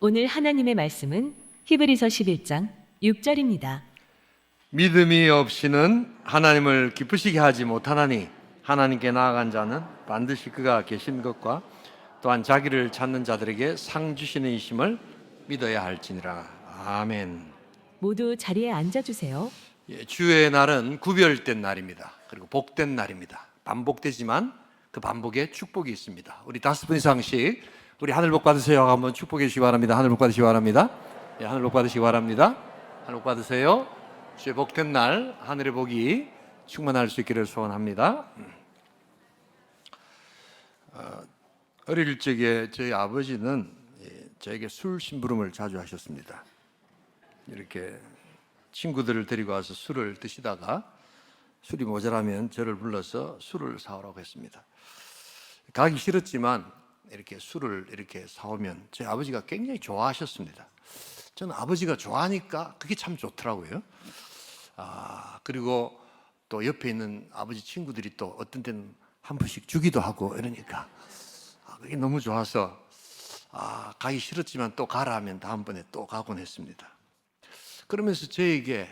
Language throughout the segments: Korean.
오늘 하나님의 말씀은 히브리서 11장 6절입니다. 믿음이 없이는 하나님을 기쁘시게 하지 못하나니 하나님께 나아간 자는 반드시 그가 계신 것과 또한 자기를 찾는 자들에게 상 주시는 이심을 믿어야 할지니라. 아멘. 모두 자리에 앉아주세요. 주의 날은 구별된 날입니다. 그리고 복된 날입니다. 반복되지만 그 반복에 축복이 있습니다. 우리 5분 이상씩 우리 하늘 복 받으세요. 한번 축복해 주시기 바랍니다. 하늘 복 받으시기 바랍니다. 하늘 복 받으시기 바랍니다. 하늘 복 받으세요. 주의 복된 날 하늘의 복이 충만할 수 있기를 소원합니다. 어릴 적에 저희 아버지는 저에게 술 심부름을 자주 하셨습니다. 이렇게 친구들을 데리고 와서 술을 드시다가 술이 모자라면 저를 불러서 술을 사오라고 했습니다. 가기 싫었지만 이렇게 술을 이렇게 사오면 저희 아버지가 굉장히 좋아하셨습니다. 저는 아버지가 좋아하니까 그게 참 좋더라고요. 그리고 또 옆에 있는 아버지 친구들이 또 어떤 때는 한 번씩 주기도 하고 이러니까 그게 너무 좋아서 가기 싫었지만 또 가라 하면 다음번에 또 가곤 했습니다. 그러면서 저에게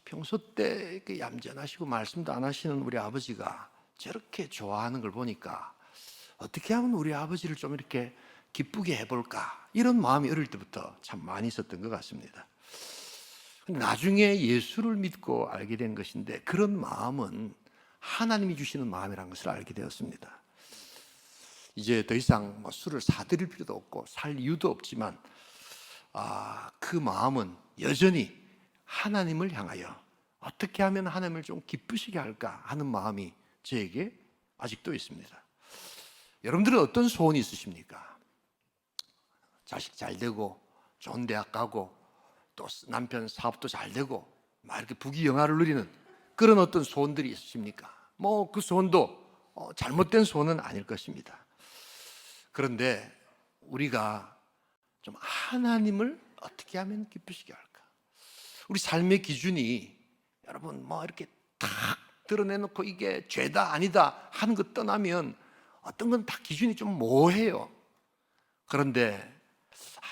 평소 때 얌전하시고 말씀도 안 하시는 우리 아버지가 저렇게 좋아하는 걸 보니까 어떻게 하면 우리 아버지를 좀 이렇게 기쁘게 해볼까, 이런 마음이 어릴 때부터 참 많이 있었던 것 같습니다. 나중에 예수를 믿고 알게 된 것인데 그런 마음은 하나님이 주시는 마음이라는 것을 알게 되었습니다. 이제 더 이상 술을 사드릴 필요도 없고 살 이유도 없지만 그 마음은 여전히 하나님을 향하여 어떻게 하면 하나님을 좀 기쁘시게 할까 하는 마음이 저에게 아직도 있습니다. 여러분들은 어떤 소원이 있으십니까? 자식 잘 되고 좋은 대학 가고 또 남편 사업도 잘 되고 막 이렇게 부귀영화를 누리는 그런 어떤 소원들이 있으십니까? 그 소원도 잘못된 소원은 아닐 것입니다. 그런데 우리가 좀 하나님을 어떻게 하면 기쁘시게 할까? 우리 삶의 기준이 여러분 이렇게 탁 드러내놓고 이게 죄다 아니다 하는 것 떠나면 어떤 건 다 기준이 좀 모호해요. 그런데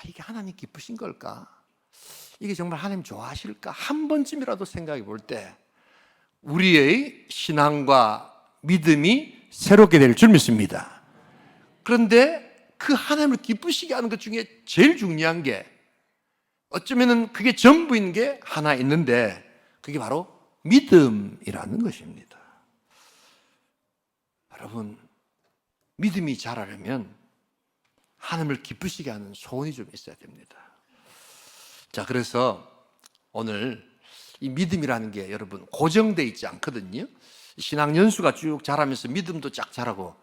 이게 하나님 기쁘신 걸까? 이게 정말 하나님 좋아하실까? 한 번쯤이라도 생각해 볼 때 우리의 신앙과 믿음이 새롭게 될 줄 믿습니다. 그런데 그 하나님을 기쁘시게 하는 것 중에 제일 중요한 게 어쩌면 그게 전부인 게 하나 있는데 그게 바로 믿음이라는 것입니다. 여러분, 믿음이 자라려면 하나님을 기쁘시게 하는 소원이 좀 있어야 됩니다. 자, 그래서 오늘 이 믿음이라는 게 여러분 고정되어 있지 않거든요. 신앙 연수가 쭉 자라면서 믿음도 쫙 자라고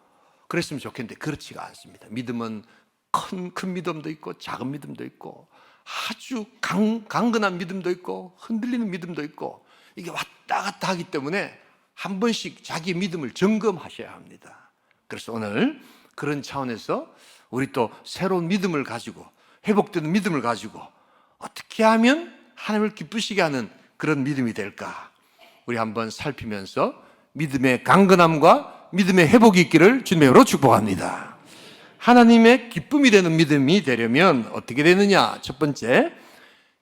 그랬으면 좋겠는데 그렇지가 않습니다. 믿음은 큰 믿음도 있고 작은 믿음도 있고 아주 강건한 믿음도 있고 흔들리는 믿음도 있고 이게 왔다 갔다 하기 때문에 한 번씩 자기 믿음을 점검하셔야 합니다. 그래서 오늘 그런 차원에서 우리 또 새로운 믿음을 가지고 회복되는 믿음을 가지고 어떻게 하면 하나님을 기쁘시게 하는 그런 믿음이 될까? 우리 한번 살피면서 믿음의 강건함과 믿음의 회복이 있기를 주님으로 축복합니다. 하나님의 기쁨이 되는 믿음이 되려면 어떻게 되느냐? 첫 번째,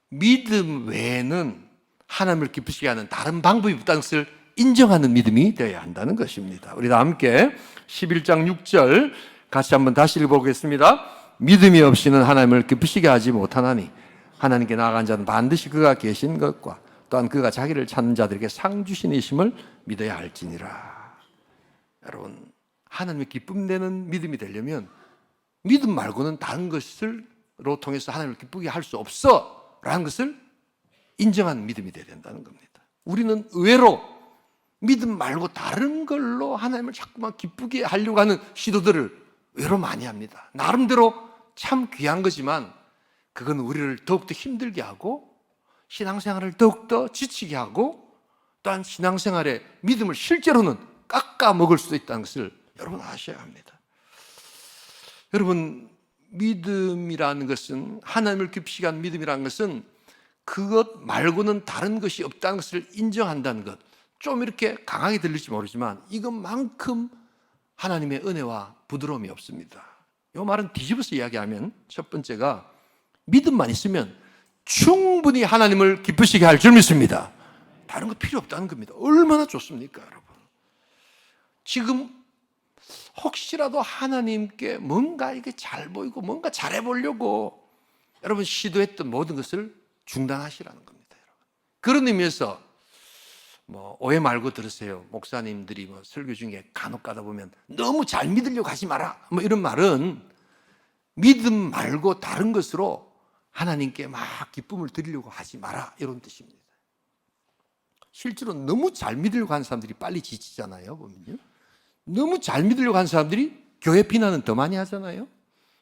믿음 외에는 하나님을 기쁘시게 하는 다른 방법이 없다는 것을 인정하는 믿음이 되어야 한다는 것입니다. 우리 다 함께 11장 6절 같이 한번 다시 읽어보겠습니다. 믿음이 없이는 하나님을 기쁘시게 하지 못하나니 하나님께 나아간 자는 반드시 그가 계신 것과 또한 그가 자기를 찾는 자들에게 상 주시는 이심을 믿어야 할지니라. 여러분, 하나님의 기쁨 되는 믿음이 되려면 믿음 말고는 다른 것으로 통해서 하나님을 기쁘게 할 수 없어 라는 것을 인정하는 믿음이 되어야 된다는 겁니다. 우리는 의외로 믿음 말고 다른 걸로 하나님을 자꾸만 기쁘게 하려고 하는 시도들을 의외로 많이 합니다. 나름대로 참 귀한 거지만 그건 우리를 더욱더 힘들게 하고 신앙생활을 더욱더 지치게 하고 또한 신앙생활의 믿음을 실제로는 깎아 먹을 수도 있다는 것을 여러분 아셔야 합니다. 여러분, 믿음이라는 것은 하나님을 기쁘시게 하는 믿음이라는 것은 그것 말고는 다른 것이 없다는 것을 인정한다는 것. 좀 이렇게 강하게 들릴지 모르지만 이것만큼 하나님의 은혜와 부드러움이 없습니다. 이 말은 뒤집어서 이야기하면 첫 번째가 믿음만 있으면 충분히 하나님을 기쁘시게 할 줄 믿습니다. 다른 거 필요 없다는 겁니다. 얼마나 좋습니까, 여러분? 지금 혹시라도 하나님께 뭔가 이게 잘 보이고 뭔가 잘해 보려고 여러분 시도했던 모든 것을 중단하시라는 겁니다, 여러분. 그런 의미에서 오해 말고 들으세요. 목사님들이 설교 중에 간혹 가다 보면 너무 잘 믿으려고 하지 마라, 이런 말은 믿음 말고 다른 것으로 하나님께 막 기쁨을 드리려고 하지 마라, 이런 뜻입니다. 실제로 너무 잘 믿으려고 하는 사람들이 빨리 지치잖아요, 보면요. 너무 잘 믿으려고 하는 사람들이 교회 비난은 더 많이 하잖아요.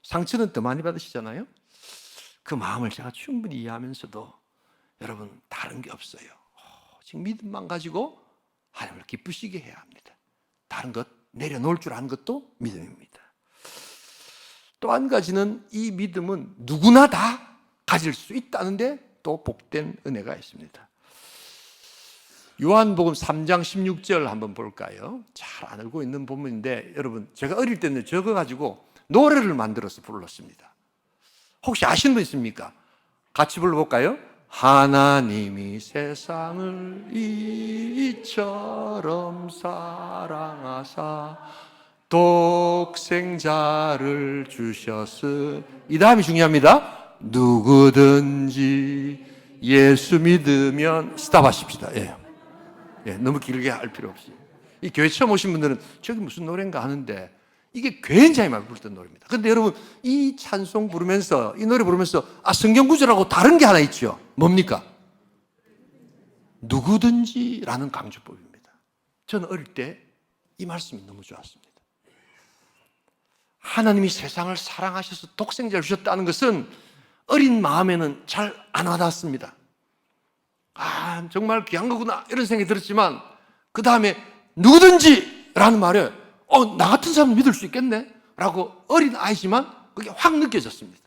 상처는 더 많이 받으시잖아요. 그 마음을 제가 충분히 이해하면서도 여러분 다른 게 없어요. 지금 믿음만 가지고 하나님을 기쁘시게 해야 합니다. 다른 것 내려놓을 줄 아는 것도 믿음입니다. 또 한 가지는 이 믿음은 누구나 다 가질 수 있다는데 또 복된 은혜가 있습니다. 요한복음 3장 16절 한번 볼까요? 잘 안 알고 있는 본문인데 여러분 제가 어릴 때는 저거 가지고 노래를 만들어서 불렀습니다. 혹시 아시는 분 있습니까? 같이 불러볼까요? 하나님이 세상을 이처럼 사랑하사 독생자를 주셨으. 이 다음이 중요합니다. 누구든지 예수 믿으면 스탑하십시다. 너무 길게 할 필요 없이. 이 교회 처음 오신 분들은 저기 무슨 노래인가 하는데 이게 굉장히 부르던 노래입니다. 그런데 여러분 이 찬송 부르면서 이 노래 부르면서 성경 구절하고 다른 게 하나 있죠. 뭡니까? 누구든지라는 강조법입니다. 저는 어릴 때 이 말씀이 너무 좋았습니다. 하나님이 세상을 사랑하셔서 독생자를 주셨다는 것은 어린 마음에는 잘 안 와닿았습니다. 정말 귀한 거구나 이런 생각이 들었지만 그 다음에 누구든지라는 말에 나 같은 사람은 믿을 수 있겠네 라고 어린 아이지만 그게 확 느껴졌습니다.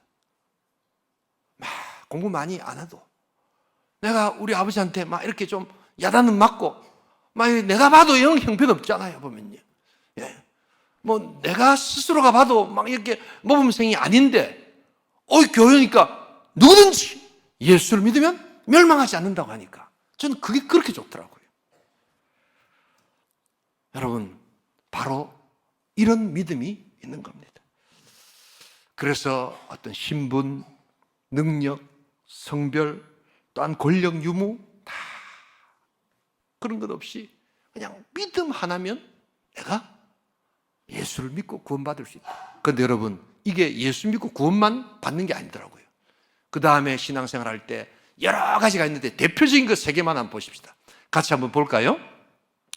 막 공부 많이 안 해도 내가 우리 아버지한테 막 이렇게 좀 야단은 맞고 막 내가 봐도 영 형편없잖아요, 보면요. 내가 스스로가 봐도 막 이렇게 모범생이 아닌데 교회니까 누구든지 예수를 믿으면 멸망하지 않는다고 하니까 저는 그게 그렇게 좋더라고요. 여러분 바로 이런 믿음이 있는 겁니다. 그래서 어떤 신분, 능력, 성별, 또한 권력, 유무 다 그런 것 없이 그냥 믿음 하나면 내가 예수를 믿고 구원받을 수 있다. 그런데 여러분 이게 예수 믿고 구원만 받는 게 아니더라고요. 그 다음에 신앙생활 할 때 여러 가지가 있는데 대표적인 것 3개만 한번 보십시다. 같이 한번 볼까요?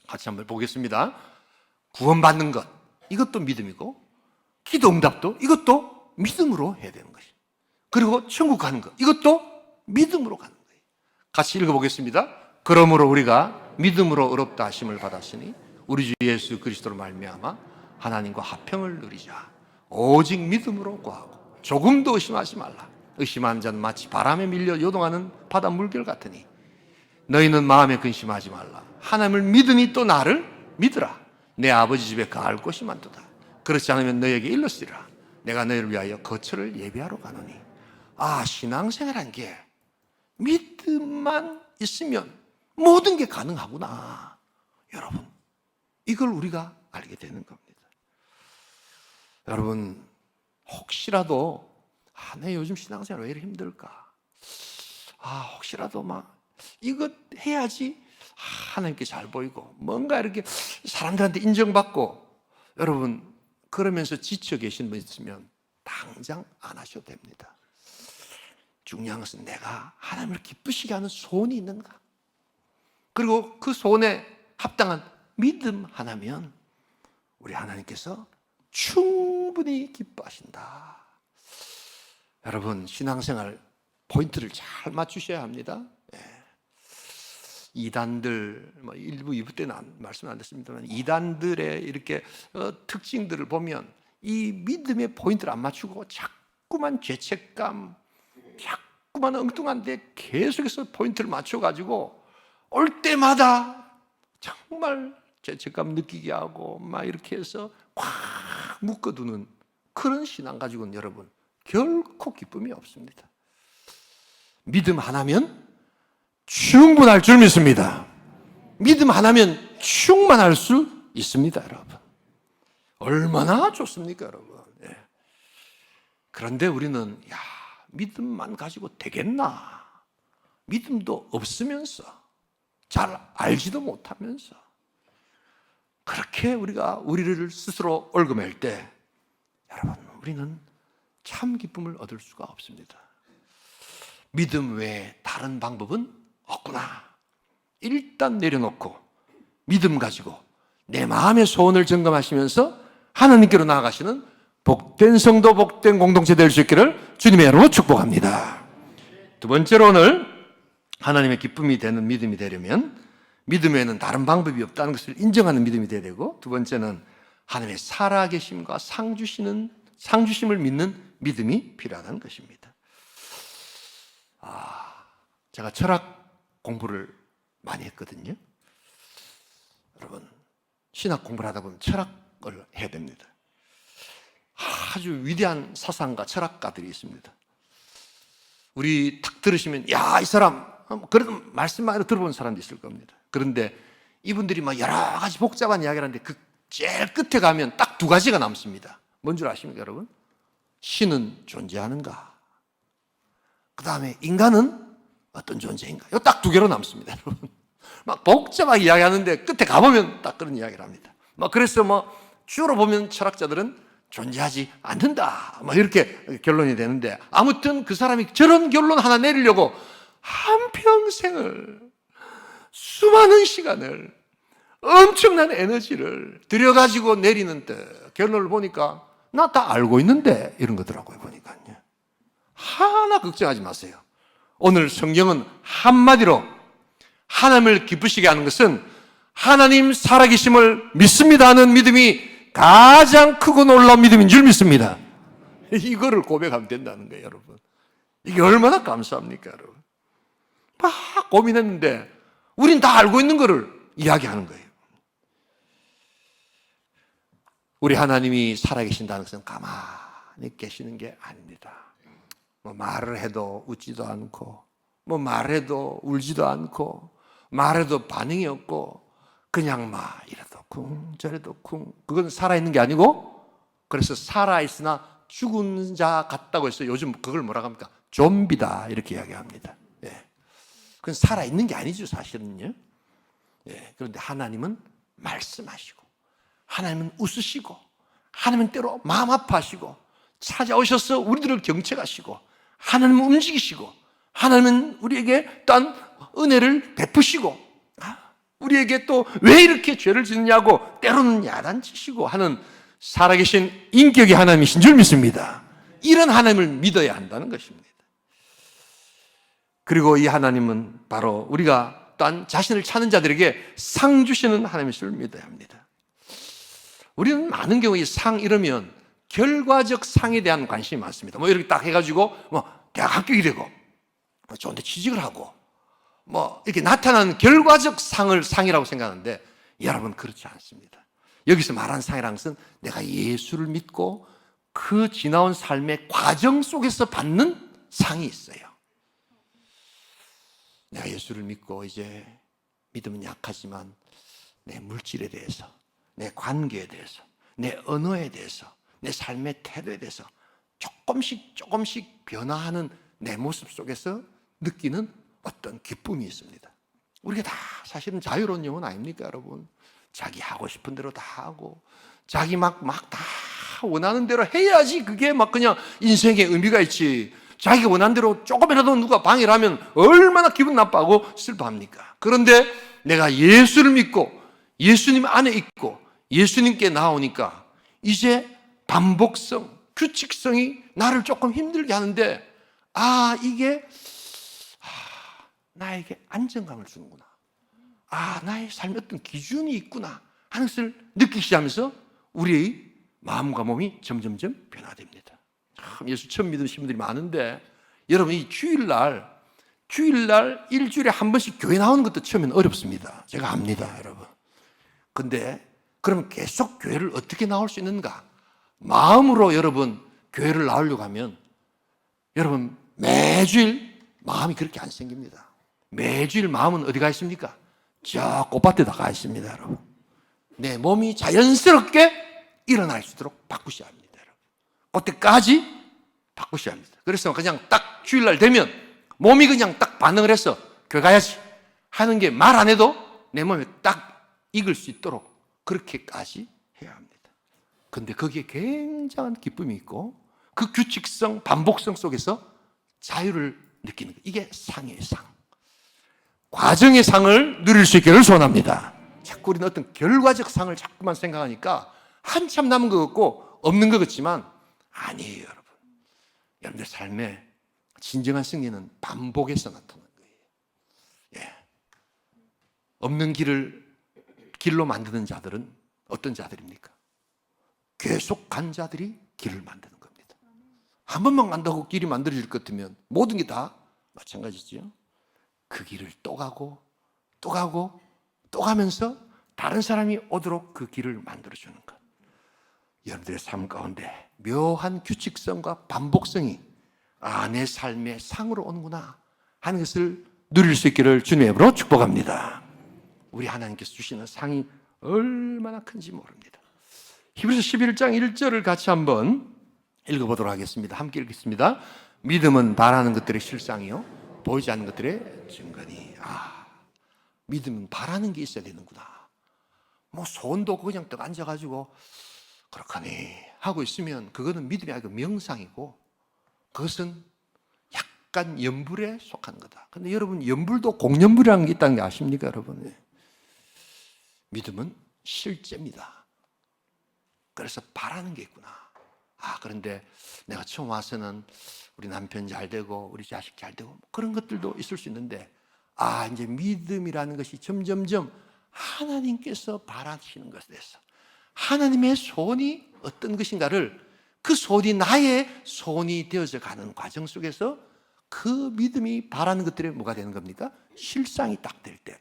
같이 한번 보겠습니다. 구원받는 것, 이것도 믿음이고, 기도 응답도 이것도 믿음으로 해야 되는 것이에요. 그리고 천국 가는 것, 이것도 믿음으로 가는 거예요. 같이 읽어보겠습니다. 그러므로 우리가 믿음으로 의롭다 하심을 받았으니 우리 주 예수 그리스도로 말미암아 하나님과 화평을 누리자. 오직 믿음으로 구하고 조금도 의심하지 말라. 의심하는 자는 마치 바람에 밀려 요동하는 바다 물결 같으니 너희는 마음에 근심하지 말라. 하나님을 믿으니 또 나를 믿으라. 내 아버지 집에 거할 곳이 많도다. 그렇지 않으면 너희에게 일렀으리라. 내가 너희를 위하여 거처를 예비하러 가노니. 신앙생활한 게 믿음만 있으면 모든 게 가능하구나. 여러분 이걸 우리가 알게 되는 겁니다. 여러분 혹시라도 내 요즘 신앙생활 왜 이렇게 힘들까? 혹시라도 이것 해야지 하나님께 잘 보이고 뭔가 이렇게 사람들한테 인정받고, 여러분 그러면서 지쳐 계신 분 있으면 당장 안 하셔도 됩니다. 중요한 것은 내가 하나님을 기쁘시게 하는 소원이 있는가, 그리고 그 소원에 합당한 믿음 하나면 우리 하나님께서 충분히 기뻐하신다. 여러분 신앙생활 포인트를 잘 맞추셔야 합니다. 이단들 1부, 2부 때는 말씀 안 됐습니다만 이단들의 이렇게 특징들을 보면 이 믿음의 포인트를 안 맞추고 자꾸만 죄책감, 자꾸만 엉뚱한데 계속해서 포인트를 맞춰가지고 올 때마다 정말 죄책감 느끼게 하고 막 이렇게 해서 꽉 묶어두는 그런 신앙 가지고는 여러분 결코 기쁨이 없습니다. 믿음 하나면 충분할 줄 믿습니다. 믿음 하나면 충만할 수 있습니다, 여러분. 얼마나 좋습니까, 여러분. 예. 그런데 우리는 믿음만 가지고 되겠나? 믿음도 없으면서, 잘 알지도 못하면서 그렇게 우리가 우리를 스스로 얽어맬 때 여러분, 우리는 참 기쁨을 얻을 수가 없습니다. 믿음 외에 다른 방법은 없구나. 일단 내려놓고 믿음 가지고 내 마음의 소원을 점검하시면서 하나님께로 나아가시는 복된 성도, 복된 공동체 될 수 있기를 주님의 이름으로 축복합니다. 두 번째로 오늘 하나님의 기쁨이 되는 믿음이 되려면 믿음에는 다른 방법이 없다는 것을 인정하는 믿음이 되어야 되고, 두 번째는 하나님의 살아계심과 상주심을 믿는 믿음이 필요하다는 것입니다. 제가 철학 공부를 많이 했거든요. 여러분, 신학 공부를 하다 보면 철학을 해야 됩니다. 아주 위대한 사상가, 철학가들이 있습니다. 우리 탁 들으시면 이 사람 그래도 말씀만 들어본 사람도 있을 겁니다. 그런데 이분들이 막 여러 가지 복잡한 이야기를 하는데 그 제일 끝에 가면 딱 두 가지가 남습니다. 뭔 줄 아십니까, 여러분? 신은 존재하는가? 그 다음에 인간은 어떤 존재인가? 이 딱 두 개로 남습니다, 여러분. 막 복잡하게 이야기하는데 끝에 가보면 딱 그런 이야기를 합니다. 그래서 주로 보면 철학자들은 존재하지 않는다, 이렇게 결론이 되는데, 아무튼 그 사람이 저런 결론 하나 내리려고 한평생을, 수많은 시간을, 엄청난 에너지를 들여가지고 내리는 때 결론을 보니까 나 다 알고 있는데 이런 거더라고요. 보니까요. 하나 걱정하지 마세요. 오늘 성경은 한마디로 하나님을 기쁘시게 하는 것은 하나님 살아계심을 믿습니다 하는 믿음이 가장 크고 놀라운 믿음인 줄 믿습니다. 이거를 고백하면 된다는 거예요, 여러분. 이게 얼마나 감사합니까, 여러분. 막 고민했는데 우린 다 알고 있는 거를 이야기하는 거예요. 우리 하나님이 살아계신다는 것은 가만히 계시는 게 아닙니다. 말을 해도 웃지도 않고, 말해도 울지도 않고, 말해도 반응이 없고, 그냥 이래도 쿵 저래도 쿵. 그건 살아있는 게 아니고, 그래서 살아있으나 죽은 자 같다고 해서 요즘 그걸 뭐라고 합니까? 좀비다 이렇게 이야기합니다. 예. 그건 살아있는 게 아니죠, 사실은요. 예. 그런데 하나님은 말씀하시고, 하나님은 웃으시고, 하나님은 때로 마음 아파하시고, 찾아오셔서 우리들을 경책하시고, 하나님은 움직이시고, 하나님은 우리에게 또한 은혜를 베푸시고, 우리에게 또 왜 이렇게 죄를 짓느냐고 때로는 야단치시고 하는 살아계신 인격의 하나님이신 줄 믿습니다. 이런 하나님을 믿어야 한다는 것입니다. 그리고 이 하나님은 바로 우리가 또한 자신을 찾는 자들에게 상 주시는 하나님이신 줄 믿어야 합니다. 우리는 많은 경우에 상 이러면 결과적 상에 대한 관심이 많습니다. 이렇게 딱 해가지고 대학 합격이 되고 좋은 데 취직을 하고 이렇게 나타나는 결과적 상을 상이라고 생각하는데, 여러분 그렇지 않습니다. 여기서 말하는 상이라는 것은 내가 예수를 믿고 그 지나온 삶의 과정 속에서 받는 상이 있어요. 내가 예수를 믿고 이제 믿음은 약하지만 내 물질에 대해서, 내 관계에 대해서, 내 언어에 대해서, 내 삶의 태도에 대해서 조금씩 변화하는 내 모습 속에서 느끼는 어떤 기쁨이 있습니다. 우리가 다 사실은 자유로운 영혼 아닙니까, 여러분? 자기 하고 싶은 대로 다 하고, 자기 막 다 원하는 대로 해야지 그게 그냥 인생의 의미가 있지. 자기가 원하는 대로 조금이라도 누가 방해를 하면 얼마나 기분 나빠하고 슬퍼합니까? 그런데 내가 예수를 믿고 예수님 안에 있고 예수님께 나오니까 이제 반복성, 규칙성이 나를 조금 힘들게 하는데, 이게 나에게 안정감을 주는구나. 나의 삶에 어떤 기준이 있구나 하는 것을 느끼기 시작하면서 우리의 마음과 몸이 점점점 변화됩니다. 예수 처음 믿으신 분들이 많은데, 여러분 이 주일날 일주일에 한 번씩 교회 나오는 것도 처음에는 어렵습니다. 제가 압니다, 여러분. 근데 그럼 계속 교회를 어떻게 나올 수 있는가? 마음으로 여러분 교회를 나오려고 하면 여러분 매주일 마음이 그렇게 안 생깁니다. 매주일 마음은 어디 가 있습니까? 저 꽃밭에다 가 있습니다, 여러분. 내 몸이 자연스럽게 일어날 수 있도록 바꾸셔야 합니다, 여러분. 그때까지 바꾸셔야 합니다. 그래서 그냥 딱 주일날 되면 몸이 그냥 딱 반응을 해서 교회 가야지 하는 게 말 안 해도 내 몸에 딱 익을 수 있도록 그렇게까지 해야 합니다. 근데 거기에 굉장한 기쁨이 있고 그 규칙성, 반복성 속에서 자유를 느끼는 것. 이게 상의 상. 과정의 상을 누릴 수 있기를 소원합니다. 자꾸 우리는 어떤 결과적 상을 자꾸만 생각하니까 한참 남은 것 같고 없는 것 같지만 아니에요, 여러분. 여러분들 삶에 진정한 승리는 반복에서 나타나는 거예요. 예. 없는 길로 만드는 자들은 어떤 자들입니까? 계속 간 자들이 길을 만드는 겁니다. 한 번만 간다고 길이 만들어질 것 같으면 모든 게 다 마찬가지죠. 그 길을 또 가고 또 가고 또 가면서 다른 사람이 오도록 그 길을 만들어주는 것. 여러분들의 삶 가운데 묘한 규칙성과 반복성이 내 삶의 상으로 오는구나 하는 것을 누릴 수 있기를 주님의 이름으로 축복합니다. 우리 하나님께서 주시는 상이 얼마나 큰지 모릅니다. 히브리서 11장 1절을 같이 한번 읽어보도록 하겠습니다. 함께 읽겠습니다. 믿음은 바라는 것들의 실상이요 보이지 않는 것들의 증거니. 믿음은 바라는 게 있어야 되는구나. 뭐 소원도 없고 그냥 떡 앉아가지고 그렇거니 하고 있으면 그거는 믿음이 아니고 명상이고 그것은 약간 염불에 속한 거다. 근데 여러분 염불도 공염불이라는 게 있다는 게 아십니까, 여러분? 믿음은 실제입니다. 그래서 바라는 게 있구나. 그런데 내가 처음 와서는 우리 남편 잘 되고 우리 자식 잘 되고 그런 것들도 있을 수 있는데 이제 믿음이라는 것이 점점점 하나님께서 바라시는 것에 대해서 하나님의 소원이 어떤 것인가를 그 소원이 나의 소원이 되어져 가는 과정 속에서 그 믿음이 바라는 것들이 뭐가 되는 겁니까? 실상이 딱 될 때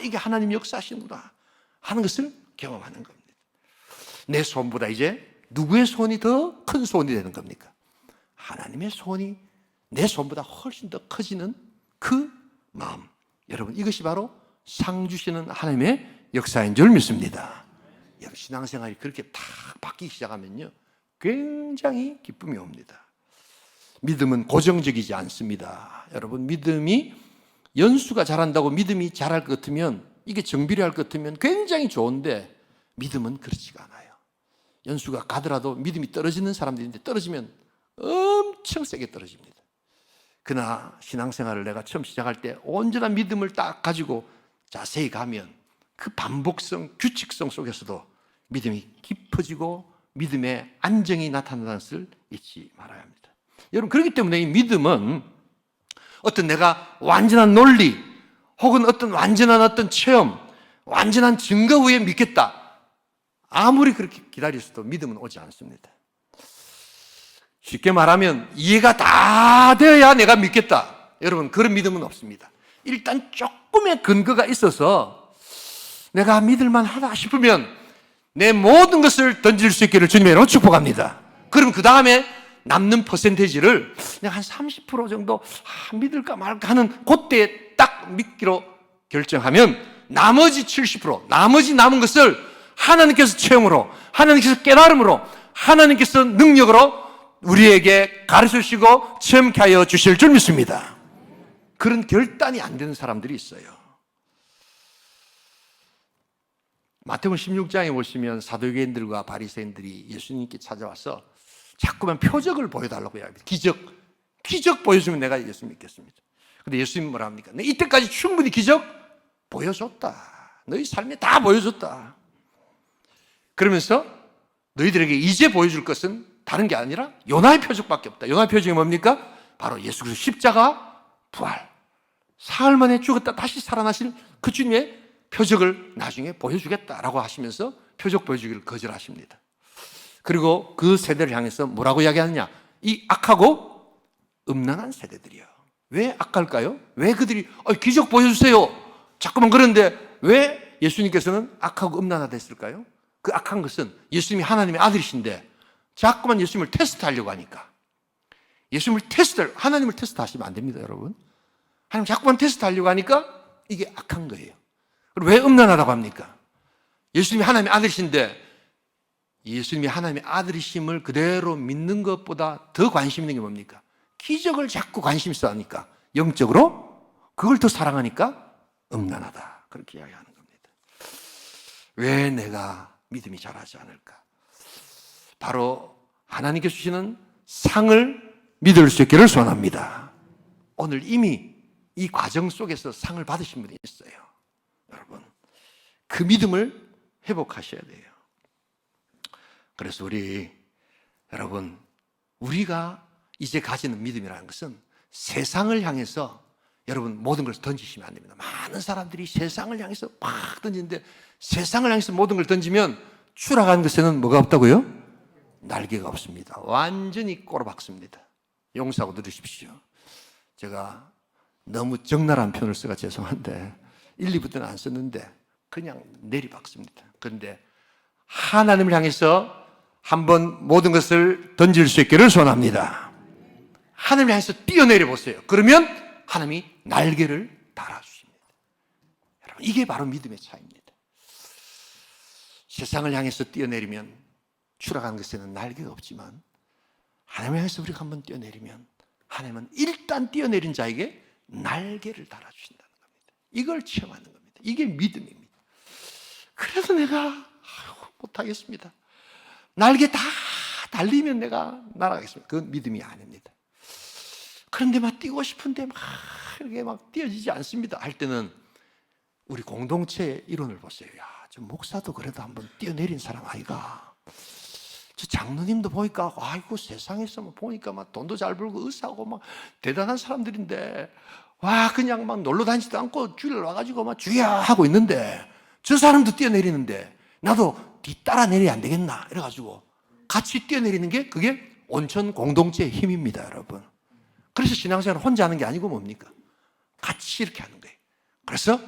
이게 하나님 역사하시는구나 하는 것을 경험하는 겁니다. 내 소원보다 이제 누구의 소원이 더 큰 소원이 되는 겁니까? 하나님의 소원이 내 소원보다 훨씬 더 커지는 그 마음. 여러분 이것이 바로 상 주시는 하나님의 역사인 줄 믿습니다. 여러분 신앙생활이 그렇게 딱 바뀌기 시작하면요 굉장히 기쁨이 옵니다. 믿음은 고정적이지 않습니다. 여러분 믿음이 연수가 잘한다고 믿음이 잘할 것 같으면 이게 정비례할 것 같으면 굉장히 좋은데 믿음은 그렇지가 않아요. 연수가 가더라도 믿음이 떨어지는 사람들인데 떨어지면 엄청 세게 떨어집니다. 그러나 신앙생활을 내가 처음 시작할 때 온전한 믿음을 딱 가지고 자세히 가면 그 반복성, 규칙성 속에서도 믿음이 깊어지고 믿음의 안정이 나타나는 것을 잊지 말아야 합니다. 여러분 그렇기 때문에 이 믿음은 어떤 내가 완전한 논리 혹은 어떤 완전한 어떤 체험, 완전한 증거 위에 믿겠다. 아무리 그렇게 기다렸어도 믿음은 오지 않습니다. 쉽게 말하면 이해가 다 되어야 내가 믿겠다. 여러분 그런 믿음은 없습니다. 일단 조금의 근거가 있어서 내가 믿을만 하다 싶으면 내 모든 것을 던질 수 있기를 주님의 이름으로 축복합니다. 그럼 그 다음에 남는 퍼센테이지를 내가 한 30% 정도 믿을까 말까 하는 그때에 딱 믿기로 결정하면 나머지 70%, 나머지 남은 것을 하나님께서 체험으로, 하나님께서 깨달음으로, 하나님께서 능력으로 우리에게 가르쳐 주시고 체험케 하여 주실 줄 믿습니다. 그런 결단이 안 되는 사람들이 있어요. 마태복음 16장에 보시면 사두개인들과 바리새인들이 예수님께 찾아와서 자꾸만 표적을 보여달라고 이야기합니다. 기적 보여주면 내가 예수 믿겠습니다. 근데 예수님은 뭐라 합니까? 내 이때까지 충분히 기적 보여줬다. 너희 삶에 다 보여줬다. 그러면서 너희들에게 이제 보여줄 것은 다른 게 아니라 요나의 표적밖에 없다. 요나의 표적이 뭡니까? 바로 예수 그리스도 십자가 부활. 사흘 만에 죽었다 다시 살아나실 그 주님의 표적을 나중에 보여주겠다라고 하시면서 표적 보여주기를 거절하십니다. 그리고 그 세대를 향해서 뭐라고 이야기하느냐? 이 악하고 음란한 세대들이요. 왜 악할까요? 왜 그들이 기적 보여주세요. 자꾸만 그런데 왜 예수님께서는 악하고 음란하다 했을까요? 그 악한 것은 예수님이 하나님의 아들이신데 자꾸만 예수님을 테스트하려고 하니까. 하나님을 테스트하시면 안 됩니다, 여러분. 하나님 자꾸만 테스트 하려고 하니까 이게 악한 거예요. 그리고 왜 음란하다고 합니까? 예수님이 하나님의 아들이신데 예수님이 하나님의 아들이심을 그대로 믿는 것보다 더 관심 있는 게 뭡니까? 기적을 자꾸 관심 있어 하니까 영적으로 그걸 더 사랑하니까 음란하다. 그렇게 이야기하는 겁니다. 왜 내가 믿음이 자라지 않을까? 바로 하나님께 주시는 상을 믿을 수 있기를 소원합니다. 오늘 이미 이 과정 속에서 상을 받으신 분이 있어요. 여러분, 그 믿음을 회복하셔야 돼요. 그래서 여러분, 우리가 이제 가지는 믿음이라는 것은 세상을 향해서 여러분 모든 걸 던지시면 안 됩니다. 많은 사람들이 세상을 향해서 막 던지는데 세상을 향해서 모든 걸 던지면 추락하는 것에는 뭐가 없다고요? 날개가 없습니다. 완전히 꼬라박습니다. 용서하고 들으십시오. 제가 너무 적나라한 표현을 써가 죄송한데 1, 2부터는 안 썼는데 그냥 내리박습니다. 그런데 하나님을 향해서 한번 모든 것을 던질 수 있기를 소원합니다. 하나님을 향해서 뛰어내려 보세요. 그러면 하나님이 날개를 달아주십니다. 여러분, 이게 바로 믿음의 차이입니다. 세상을 향해서 뛰어내리면 추락하는 것에는 날개가 없지만 하나님을 향해서 우리가 한번 뛰어내리면 하나님은 일단 뛰어내린 자에게 날개를 달아주신다는 겁니다. 이걸 체험하는 겁니다. 이게 믿음입니다. 그래서 내가 못하겠습니다. 날개 다 달리면 내가 날아가겠습니다. 그건 믿음이 아닙니다. 그런데 막 뛰고 싶은데 막 이렇게 막 뛰어지지 않습니다. 할 때는 우리 공동체의 이론을 보세요. 야, 저 목사도 그래도 한번 뛰어내린 사람 아이가. 저 장로님도 보니까 아이고 세상에서 뭐 보니까 막 돈도 잘 벌고 의사고 막 대단한 사람들인데 와 그냥 막 놀러 다니지도 않고 주일 와가지고 막 주야 하고 있는데 저 사람도 뛰어내리는데 나도 뒤따라 내려야 안 되겠나 이래가지고 같이 뛰어내리는 게 그게 온천 공동체의 힘입니다, 여러분. 그래서 신앙생활을 혼자 하는 게 아니고 뭡니까? 같이 이렇게 하는 거예요. 그래서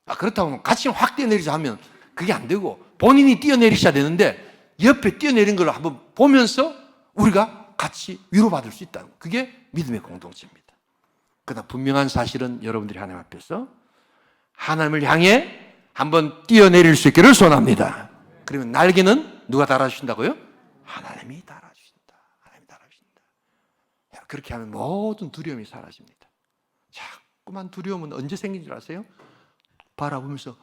그렇다고 같이 확 뛰어내리자 하면 그게 안 되고 본인이 뛰어내리셔야 되는데 옆에 뛰어내린 걸 한번 보면서 우리가 같이 위로받을 수 있다는 그게 믿음의 공동체입니다. 그러나 분명한 사실은 여러분들이 하나님 앞에서 하나님을 향해 한번 뛰어내릴 수 있기를 소원합니다. 그러면 날개는 누가 달아주신다고요? 하나님이 달아주신다. 하나님이 달아주신다. 그렇게 하면 모든 두려움이 사라집니다. 자꾸만 두려움은 언제 생긴 줄 아세요? 바라보면서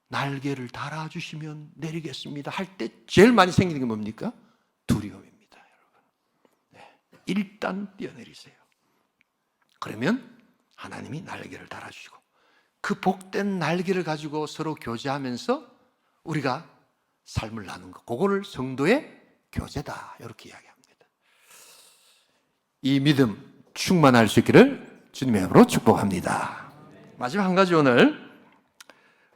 날개를 달아주시면 내리겠습니다 할 때 제일 많이 생기는 게 뭡니까? 두려움입니다, 여러분. 네. 일단 뛰어내리세요. 그러면 하나님이 날개를 달아주시고 그 복된 날개를 가지고 서로 교제하면서 우리가 삶을 나누는 것, 그거를 성도의 교제다 이렇게 이야기합니다. 이 믿음 충만할 수 있기를 주님의 이름으로 축복합니다. 마지막 한 가지, 오늘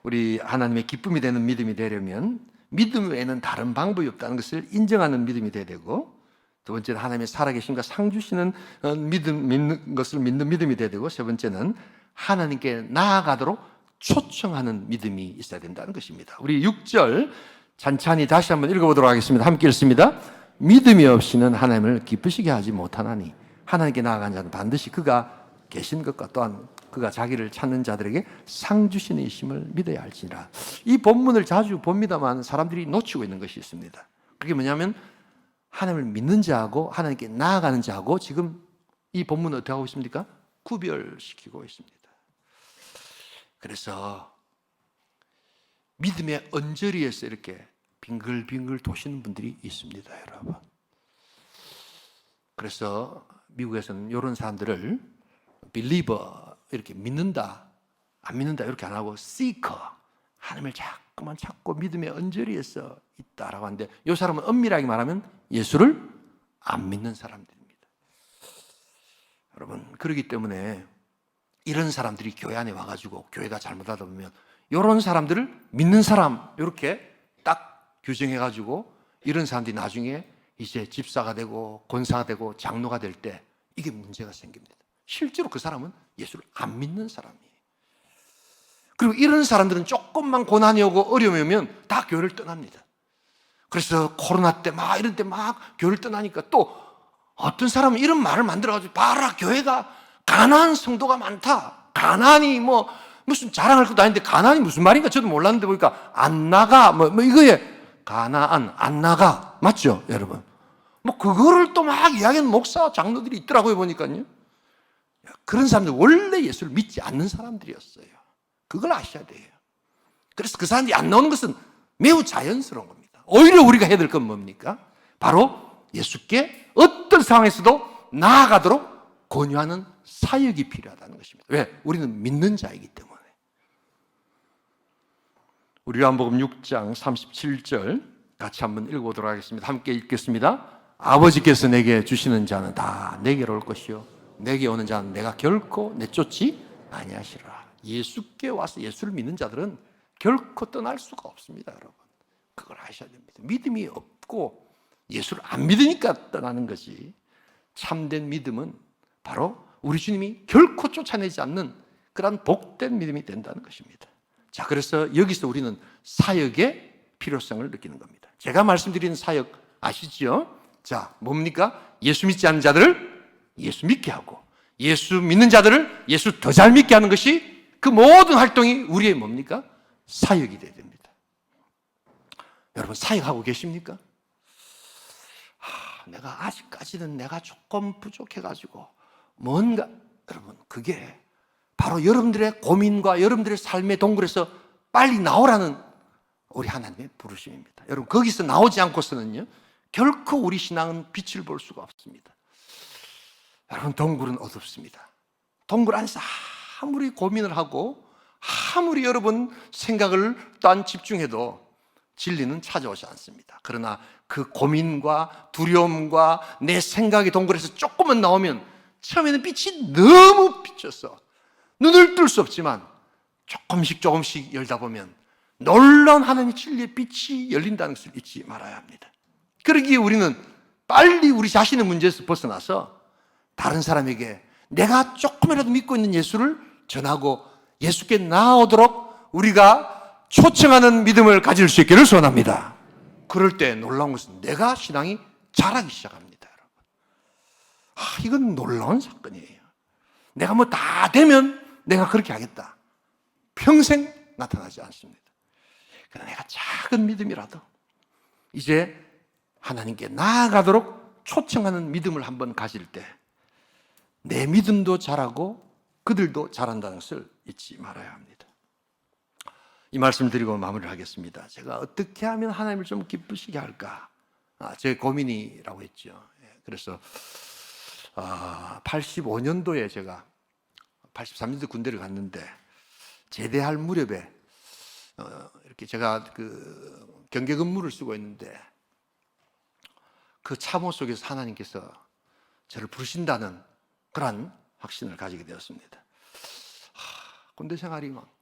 우리 하나님의 기쁨이 되는 믿음이 되려면 믿음 외에는 다른 방법이 없다는 것을 인정하는 믿음이 돼야 되고, 두 번째는 하나님의 살아계심과 상 주시는 믿는 것을 믿는 믿음이 돼야 되고, 세 번째는 하나님께 나아가도록 초청하는 믿음이 있어야 된다는 것입니다. 우리 6절 찬찬히 다시 한번 읽어보도록 하겠습니다. 함께 읽습니다. 믿음이 없이는 하나님을 기쁘시게 하지 못하나니 하나님께 나아가는 자는 반드시 그가 계신 것과 또한 그가 자기를 찾는 자들에게 상 주시는 이심을 믿어야 할지니라. 이 본문을 자주 봅니다만 사람들이 놓치고 있는 것이 있습니다. 그게 뭐냐면 하나님을 믿는 자하고 하나님께 나아가는 자하고 지금 이 본문은 어떻게 하고 있습니까? 구별시키고 있습니다. 그래서 믿음의 언저리에서 이렇게 빙글빙글 도시는 분들이 있습니다, 여러분. 그래서 미국에서는 이런 사람들을 believer 이렇게 믿는다, 안 믿는다 이렇게 안 하고 seeker, 하나님을 자꾸만 찾고 믿음의 언저리에서 있다라고 하는데, 이 사람은 엄밀하게 말하면 예수를 안 믿는 사람들입니다. 여러분, 그렇기 때문에 이런 사람들이 교회 안에 와가지고 교회가 잘못하다 보면 이런 사람들을 믿는 사람 이렇게 딱 규정해가지고 이런 사람들이 나중에 이제 집사가 되고 권사가 되고 장로가 될 때 이게 문제가 생깁니다. 실제로 그 사람은 예수를 안 믿는 사람이에요. 그리고 이런 사람들은 조금만 고난이 오고 어려움이 오면 다 교회를 떠납니다. 그래서 코로나 때 막 이런 때 막 교회를 떠나니까 또 어떤 사람은 이런 말을 만들어가지고 봐라, 교회가 가난한 성도가 많다. 가난이 뭐 무슨 자랑할 것도 아닌데 가난이 무슨 말인가 저도 몰랐는데 보니까 안 나가 뭐 이거에 가나안 안 나가 맞죠, 여러분? 뭐 그거를 또 막 이야기하는 목사 장로들이 있더라고요 보니까요. 그런 사람들 원래 예수를 믿지 않는 사람들이었어요. 그걸 아셔야 돼요. 그래서 그 사람들이 안 나오는 것은 매우 자연스러운 겁니다. 오히려 우리가 해야 될 건 뭡니까? 바로 예수께 어떤 상황에서도 나아가도록 권유하는 사역이 필요하다는 것입니다. 왜? 우리는 믿는 자이기 때문에. 우리 요한복음 6장 37절 같이 한번 읽어보도록 하겠습니다. 함께 읽겠습니다. 아버지께서 내게 주시는 자는 다 내게로 올 것이요 내게 오는 자는 내가 결코 내쫓지 아니하시리라. 예수께 와서 예수를 믿는 자들은 결코 떠날 수가 없습니다, 여러분. 그걸 아셔야 됩니다. 믿음이 없고 예수를 안 믿으니까 떠나는 거지. 참된 믿음은 바로 우리 주님이 결코 쫓아내지 않는 그런 복된 믿음이 된다는 것입니다. 자, 그래서 여기서 우리는 사역의 필요성을 느끼는 겁니다. 제가 말씀드리는 사역 아시죠? 자, 뭡니까? 예수 믿지 않는 자들을 예수 믿게 하고 예수 믿는 자들을 예수 더 잘 믿게 하는 것이 그 모든 활동이 우리의 뭡니까? 사역이 되어야 됩니다. 여러분 사역하고 계십니까? 내가 아직까지는 내가 조금 부족해가지고 뭔가 여러분 그게 바로 여러분들의 고민과 여러분들의 삶의 동굴에서 빨리 나오라는 우리 하나님의 부르심입니다. 여러분 거기서 나오지 않고서는요 결코 우리 신앙은 빛을 볼 수가 없습니다. 여러분 동굴은 어둡습니다. 동굴 안에서 아무리 고민을 하고 아무리 여러분 생각을 또한 집중해도 진리는 찾아오지 않습니다. 그러나 그 고민과 두려움과 내 생각의 동굴에서 조금만 나오면 처음에는 빛이 너무 비쳐서 눈을 뜰 수 없지만 조금씩 열다 보면 놀라운 하나님의 진리의 빛이 열린다는 것을 잊지 말아야 합니다. 그러기에 우리는 빨리 우리 자신의 문제에서 벗어나서 다른 사람에게 내가 조금이라도 믿고 있는 예수를 전하고 예수께 나아오도록 우리가 초청하는 믿음을 가질 수 있기를 소원합니다. 그럴 때 놀라운 것은 내가 신앙이 자라기 시작합니다, 여러분. 이건 놀라운 사건이에요. 내가 뭐 다 되면 내가 그렇게 하겠다. 평생 나타나지 않습니다. 그러나 내가 작은 믿음이라도 이제 하나님께 나아가도록 초청하는 믿음을 한번 가질 때 내 믿음도 자라고 그들도 자란다는 것을 잊지 말아야 합니다. 이 말씀 드리고 마무리를 하겠습니다. 제가 어떻게 하면 하나님을 좀 기쁘시게 할까? 제 고민이라고 했죠. 그래서 85년도에 제가 83년도 군대를 갔는데 제대할 무렵에 이렇게 제가 그 경계 근무를 쓰고 있는데 그 참호 속에서 하나님께서 저를 부르신다는 그런 확신을 가지게 되었습니다. 군대 생활이 막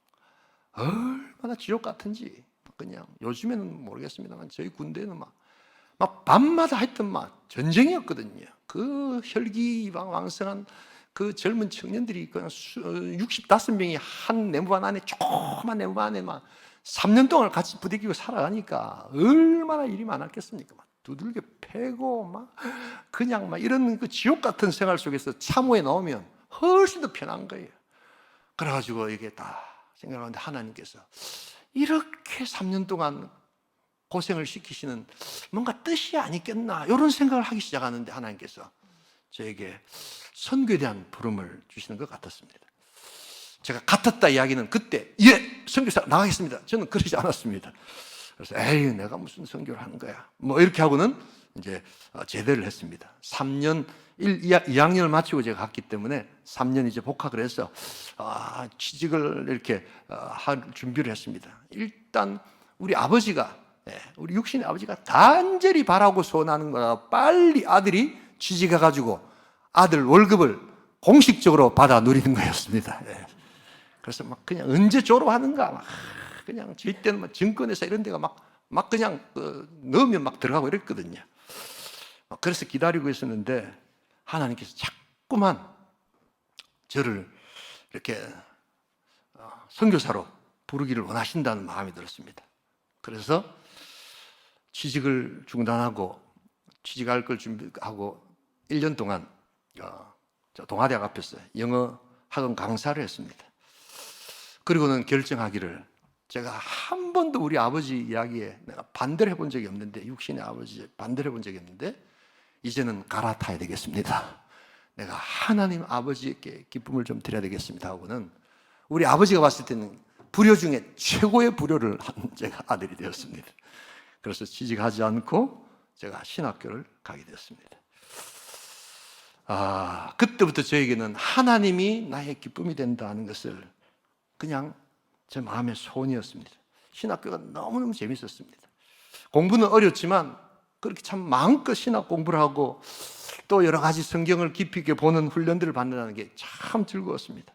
얼마나 지옥 같은지 그냥 요즘에는 모르겠습니다만 저희 군대는 막 밤마다 하여튼 막 전쟁이었거든요. 그 혈기왕성한 그 젊은 청년들이 그냥 65명이 한 네모반 안에 조그만 네모반 안에 막 3년 동안 같이 부대끼고 살아가니까 얼마나 일이 많았겠습니까? 막 두들겨 패고 막 그냥 막 이런 그 지옥 같은 생활 속에서 참호에 나오면 훨씬 더 편한 거예요. 그래가지고 이게 다 생각하는데 하나님께서 이렇게 3년 동안 고생을 시키시는 뭔가 뜻이 아니겠나 이런 생각을 하기 시작하는데 하나님께서 저에게 선교에 대한 부름을 주시는 것 같았습니다. 제가 같았다 이야기는 그때 선교사 나가겠습니다. 저는 그러지 않았습니다. 그래서 내가 무슨 선교를 하는 거야 뭐 이렇게 하고는 이제 제대를 했습니다. 3년 2학년을 마치고 제가 갔기 때문에 3년 이제 복학을 해서 취직을 이렇게 할 준비를 했습니다. 일단 우리 아버지가 우리 육신의 아버지가 간절히 바라고 소원하는 거라 빨리 아들이 취직해가지고 아들 월급을 공식적으로 받아 누리는 거였습니다. 그래서 막 그냥 언제 졸업하는가 그냥 저희 때는 막 증권회사 이런 데가 막 그냥 넣으면 막 들어가고 이랬거든요. 그래서 기다리고 있었는데 하나님께서 자꾸만 저를 이렇게 선교사로 부르기를 원하신다는 마음이 들었습니다. 그래서 취직을 중단하고 취직할 걸 준비하고 1년 동안 동아대학 앞에서 영어 학원 강사를 했습니다. 그리고는 결정하기를, 제가 한 번도 우리 아버지 이야기에 내가 반대를 해본 적이 없는데, 육신의 아버지 반대를 해본 적이 없는데, 이제는 갈아타야 되겠습니다. 내가 하나님 아버지께 기쁨을 좀 드려야 되겠습니다 하고는, 우리 아버지가 봤을 때는 불효 중에 최고의 불효를 한 제가 아들이 되었습니다. 그래서 취직하지 않고 제가 신학교를 가게 되었습니다. 그때부터 저에게는 하나님이 나의 기쁨이 된다는 것을 그냥 제 마음의 소원이었습니다. 신학교가 너무너무 재밌었습니다. 공부는 어렵지만 그렇게 참 마음껏 신학 공부를 하고 또 여러 가지 성경을 깊이 있게 보는 훈련들을 받는다는 게 참 즐거웠습니다.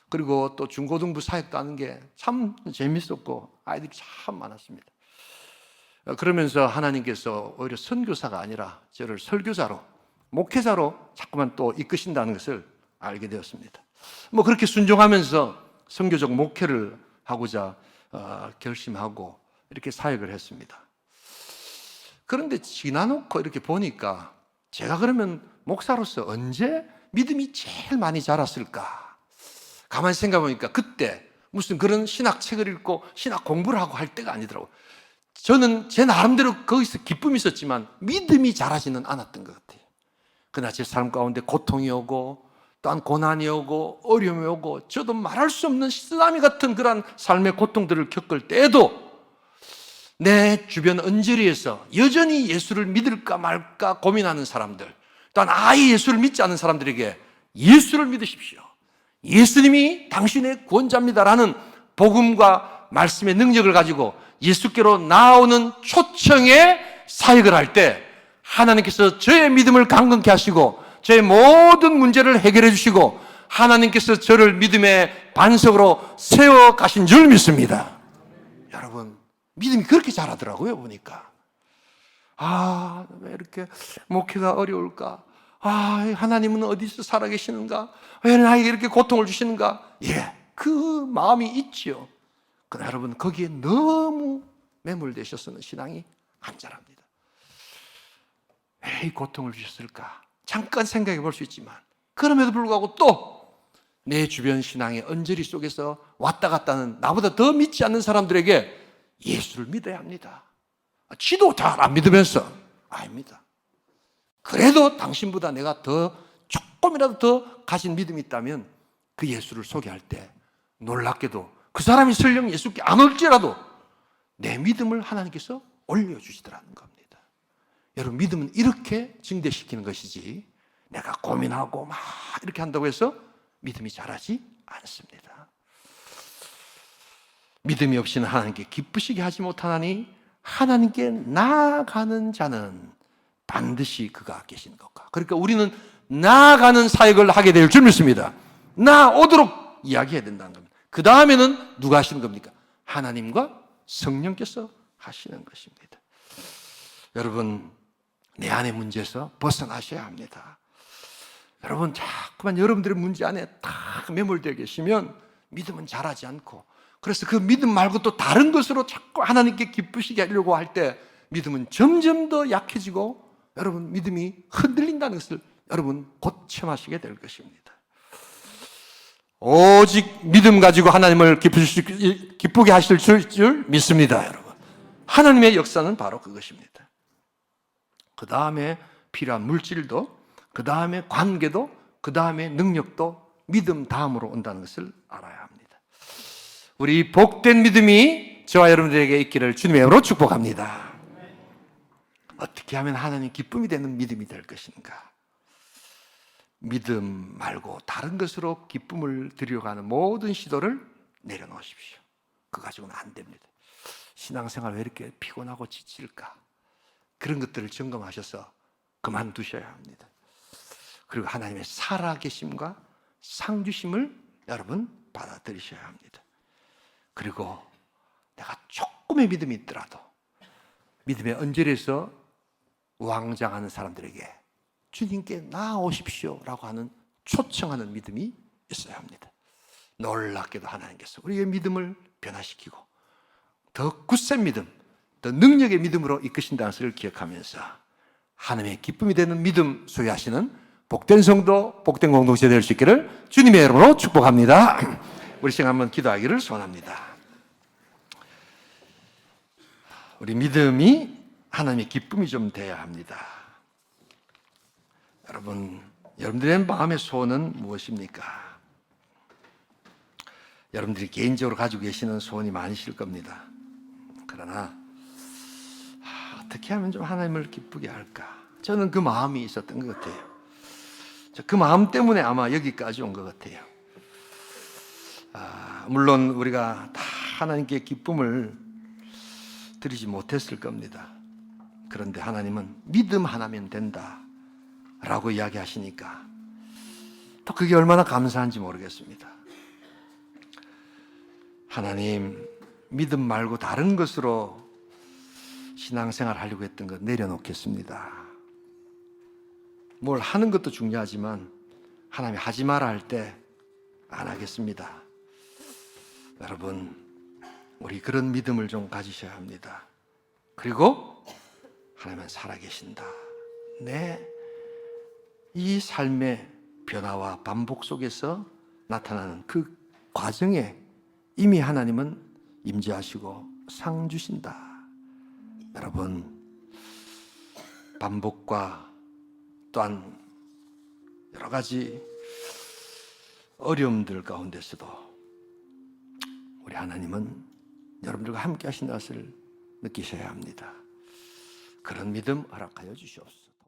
그리고 또 중고등부 사역도 하는 게 참 재밌었고 아이들이 참 많았습니다. 그러면서 하나님께서 오히려 선교사가 아니라 저를 설교자로, 목회자로 자꾸만 또 이끄신다는 것을 알게 되었습니다. 뭐 그렇게 순종하면서 선교적 목회를 하고자 결심하고 이렇게 사역을 했습니다. 그런데 지나놓고 이렇게 보니까 제가 그러면 목사로서 언제 믿음이 제일 많이 자랐을까? 가만히 생각해 보니까 그때 무슨 그런 신학책을 읽고 신학 공부를 하고 할 때가 아니더라고요. 저는 제 나름대로 거기서 기쁨이 있었지만 믿음이 자라지는 않았던 것 같아요. 그러나 제 삶 가운데 고통이 오고 또한 고난이 오고 어려움이 오고 저도 말할 수 없는 쓰나미 같은 그런 삶의 고통들을 겪을 때에도 내 주변 언저리에서 여전히 예수를 믿을까 말까 고민하는 사람들, 또한 아예 예수를 믿지 않는 사람들에게 예수를 믿으십시오, 예수님이 당신의 구원자입니다라는 복음과 말씀의 능력을 가지고 예수께로 나오는 초청의 사역을 할 때 하나님께서 저의 믿음을 강건케 하시고 저의 모든 문제를 해결해 주시고 하나님께서 저를 믿음의 반석으로 세워 가신 줄 믿습니다. 여러분, 믿음이 그렇게 자라더라고요. 보니까 왜 이렇게 목회가 어려울까? 하나님은 어디서 살아계시는가? 왜 나에게 이렇게 고통을 주시는가? 그 마음이 있지요. 그러나 여러분, 거기에 너무 매몰되셔서는 신앙이 안 자랍니다. 왜 이 고통을 주셨을까? 잠깐 생각해 볼 수 있지만 그럼에도 불구하고 또 내 주변 신앙의 언저리 속에서 왔다 갔다 하는 나보다 더 믿지 않는 사람들에게 예수를 믿어야 합니다. 지도 잘 안 믿으면서 아닙니다. 그래도 당신보다 내가 더 조금이라도 더 가진 믿음이 있다면 그 예수를 소개할 때 놀랍게도 그 사람이 설령 예수께 안 올지라도 내 믿음을 하나님께서 올려주시더라는 겁니다. 여러분, 믿음은 이렇게 증대시키는 것이지 내가 고민하고 막 이렇게 한다고 해서 믿음이 자라지 않습니다. 믿음이 없이는 하나님께 기쁘시게 하지 못하나니 하나님께 나아가는 자는 반드시 그가 계신 것과, 그러니까 우리는 나아가는 사역을 하게 될 줄 믿습니다. 나아오도록 이야기해야 된다는 겁니다. 그 다음에는 누가 하시는 겁니까? 하나님과 성령께서 하시는 것입니다. 여러분, 내 안의 문제에서 벗어나셔야 합니다. 여러분, 자꾸만 여러분들의 문제 안에 딱 매몰되어 계시면 믿음은 자라지 않고, 그래서 그 믿음 말고 또 다른 것으로 자꾸 하나님께 기쁘시게 하려고 할 때 믿음은 점점 더 약해지고 여러분, 믿음이 흔들린다는 것을 여러분 곧 체험하시게 될 것입니다. 오직 믿음 가지고 하나님을 기쁘게 하실 줄 믿습니다. 여러분, 하나님의 역사는 바로 그것입니다. 그 다음에 필요한 물질도, 그 다음에 관계도, 그 다음에 능력도 믿음 다음으로 온다는 것을 알아야 합니다. 우리 복된 믿음이 저와 여러분들에게 있기를 주님의 이름으로 축복합니다. 어떻게 하면 하나님 기쁨이 되는 믿음이 될 것인가? 믿음 말고 다른 것으로 기쁨을 드려가는 모든 시도를 내려놓으십시오. 그거 가지고는 안 됩니다. 신앙생활 왜 이렇게 피곤하고 지칠까? 그런 것들을 점검하셔서 그만두셔야 합니다. 그리고 하나님의 살아계심과 상주심을 여러분 받아들이셔야 합니다. 그리고 내가 조금의 믿음이 있더라도 믿음의 언저리에서 우왕좌왕하는 사람들에게 주님께 나아오십시오 라고 하는 초청하는 믿음이 있어야 합니다. 놀랍게도 하나님께서 우리의 믿음을 변화시키고 더 굳센 믿음, 더 능력의 믿음으로 이끄신다는 것을 기억하면서 하나님의 기쁨이 되는 믿음 소유하시는 복된 성도, 복된 공동체 될 수 있기를 주님의 이름으로 축복합니다. 우리 시간 한번 기도하기를 소원합니다. 우리 믿음이 하나님의 기쁨이 좀 돼야 합니다. 여러분들의 마음의 소원은 무엇입니까? 여러분들이 개인적으로 가지고 계시는 소원이 많으실 겁니다. 그러나 어떻게 하면 좀 하나님을 기쁘게 할까? 저는 그 마음이 있었던 것 같아요. 그 마음 때문에 아마 여기까지 온 것 같아요. 물론 우리가 다 하나님께 기쁨을 드리지 못했을 겁니다. 그런데 하나님은 믿음 하나면 된다 라고 이야기하시니까 또 그게 얼마나 감사한지 모르겠습니다. 하나님, 믿음 말고 다른 것으로 신앙생활 하려고 했던 것 내려놓겠습니다. 뭘 하는 것도 중요하지만 하나님이 하지 마라 할 때 안 하겠습니다. 여러분, 우리 그런 믿음을 좀 가지셔야 합니다. 그리고 하나님은 살아계신다. 이 삶의 변화와 반복 속에서 나타나는 그 과정에 이미 하나님은 임재하시고 상 주신다. 여러분, 반복과 또한 여러 가지 어려움들 가운데서도 우리 하나님은 여러분들과 함께 하신 것을 느끼셔야 합니다. 그런 믿음 허락하여 주시옵소서.